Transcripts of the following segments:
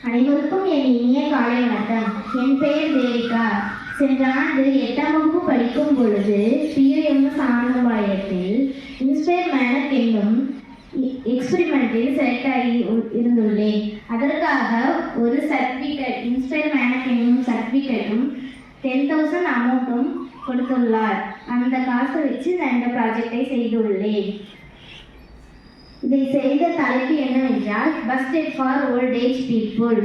அனைவருக்கும் என் இனிய காலை வணக்கம். என் பெயர் தேவிகா. சென்ற ஆண்டு 8ஆம் வகுப்பு படிக்கும் பொழுது PUMS ஆனந்தபாளையத்தில் இன்ஸ்பயர் மேனக் என்னும் எக்ஸ்பெரிமெண்டில் செலக்ட் ஆகி இருந்துள்ளேன். அதற்காக ஒரு சர்டிஃபிகேட், இன்ஸ்பயர் மேனக் என்னும் சர்டிஃபிகேட்டும் 10,000 அமௌண்ட்டும் கொடுத்துள்ளார். அந்த காசை வச்சு நான் இந்த ப்ராஜெக்டை செய்துள்ளேன். இதை செய்த தலைப்பு என்னவென்றால் bus step for old age people.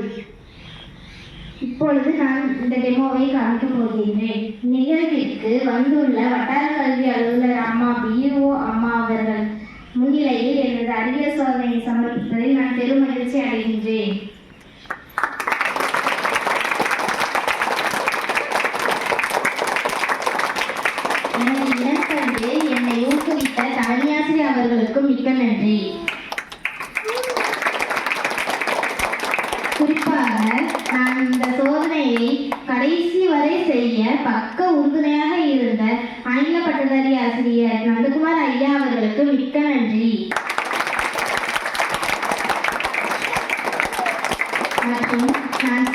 இப்பொழுது நான் இந்த டெமோவை காமிக்கப் போகின்றேன். நிகழ்விற்கு வந்துள்ள வட்டார கல்வி அலுவலர் அம்மா BO அம்மா அவர்கள் முன்னிலையில் எனது அறிவியல் சோதனையை சமர்ப்பிப்பதில் நான் பெரும் மகிழ்ச்சி அடைகின்றேன். எனது இனக்கண்டு என்னை ஊக்குவித்த தலைமையாசிரியர் அவர்களுக்கும் மிக்க நன்றி. குறிப்பாக நான் இந்த சோதனையை கடைசி வரை செய்ய பக்க உறுதுணையாக இருந்த ஆங்கில பட்டதாரி ஆசிரியர் நந்தகுமார் ஐயா அவர்களுக்கு மிக்க நன்றி. மற்றும் நான்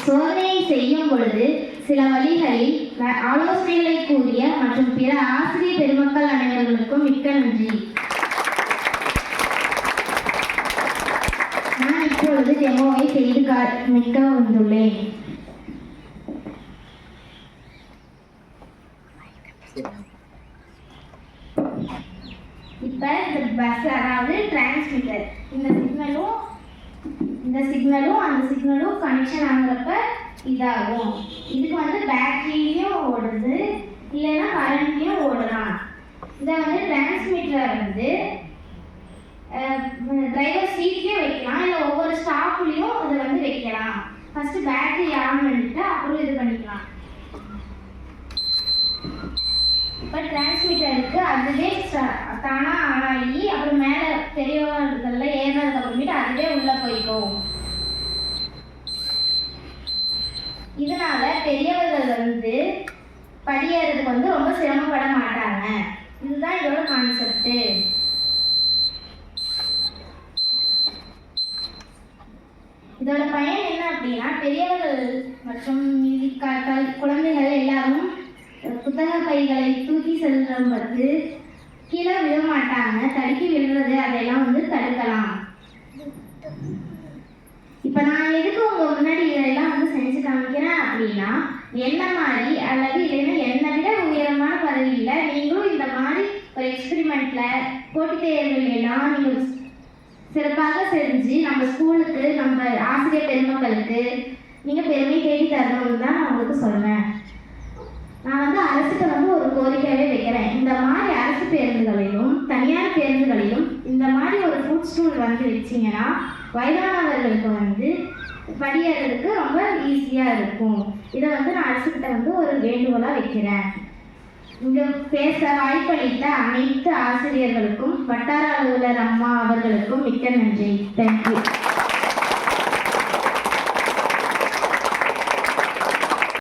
சோதனையை செய்யும் பொழுது சில வழிகளில் ஆலோசனைகளை கூறிய மற்றும் பிற ஆசிரியர் பெருமக்கள் அனைவர்களுக்கும் மிக்க நன்றி. நான் இப்பொழுது டெமோவை செய்து காண்பிக்க வந்துள்ளேன். இப்ப இந்த பஸ், அதாவது டிரான்ஸ்மிட்டர், இந்த சிக்னலும் அந்த சிக்னலும் கனெக்ஷன் ஆகுறப்ப இதாகும். இதுக்கு வந்து பேட்டரியிலையும் ஓடுது, இல்லைன்னா கரண்ட்லையும் ஓடலாம். இதை வந்து டிரான்ஸ்மிட்டரை வந்து டிரைவர் சீட்லேயும் வைக்கலாம், இல்லை ஒவ்வொரு ஸ்டாப்லேயும் இதை வந்து வைக்கலாம். ஃபஸ்ட்டு பேட்டரி ஆன் பண்ணிட்டு அப்புறம் இது பண்ணிக்கலாம். இப்போ டிரான்ஸ்மிட்டருக்கு அதுவே தானாக ஆன் ஆகி அப்புறம் மேலே பெரியவர்கள்லாம் ஏறினதுக்கு அப்புறமேட்டு அதுவே உள்ளே போய்க்கும். இதனால பெரியவர்கள் வந்து படியேறதுக்கு வந்து ரொம்ப சிரமப்பட மாட்டாங்க. இதுதான் இதோட கான்செப்ட். இதோட பயன் என்ன அப்படின்னா, பெரியவர்கள் மற்றும் குழந்தைகள் எல்லாரும் புத்தக பைகளை தூக்கி செல்லும்போது கீழே விழ மாட்டாங்க, தடுக்கி விழுறது அதெல்லாம் வந்து தடுக்கலாம். இப்போ நான் எதுக்கு உங்க முன்னாடி இதெல்லாம் வந்து செஞ்சு காமிக்கிறேன் அப்படின்னா, என்ன மாதிரி அல்லது இல்லைன்னா என்னை விட உயரமான பதவியில் நீங்களும் இந்த மாதிரி ஒரு எக்ஸ்பெரிமெண்ட்ல போட்டித் தேர்வுகள் எல்லாம் நீங்கள் சிறப்பாக செஞ்சு நம்ம ஸ்கூலுக்கு, நம்ம ஆசிரியர் பெருமக்களுக்கு நீங்கள் பெருமை தேடி தரணும்னு தான் நான் உங்களுக்கு சொல்றேன். நான் வந்து அரசுக்கு வந்து ஒரு கோரிக்கையாகவே வைக்கிறேன். இந்த மாதிரி அரசு பேருந்துகளிலும் தனியார் பேருந்துகளிலும் இந்த மாதிரி ஒரு ஃபுட் ஸ்டூல் வந்து வச்சிங்கன்னா வயதானவர்களுக்கு வந்து படியேறதுக்கு ரொம்ப ஈஸியாக இருக்கும். இதை வந்து நான் அரசுக்கிட்ட வந்து ஒரு வேண்டுகோளாக வைக்கிறேன். இங்கே பேச வாய்ப்பளித்த அனைத்து ஆசிரியர்களுக்கும் வட்டார அலுவலர் அம்மா அவர்களுக்கும் மிக்க நன்றி. தேங்க்யூ.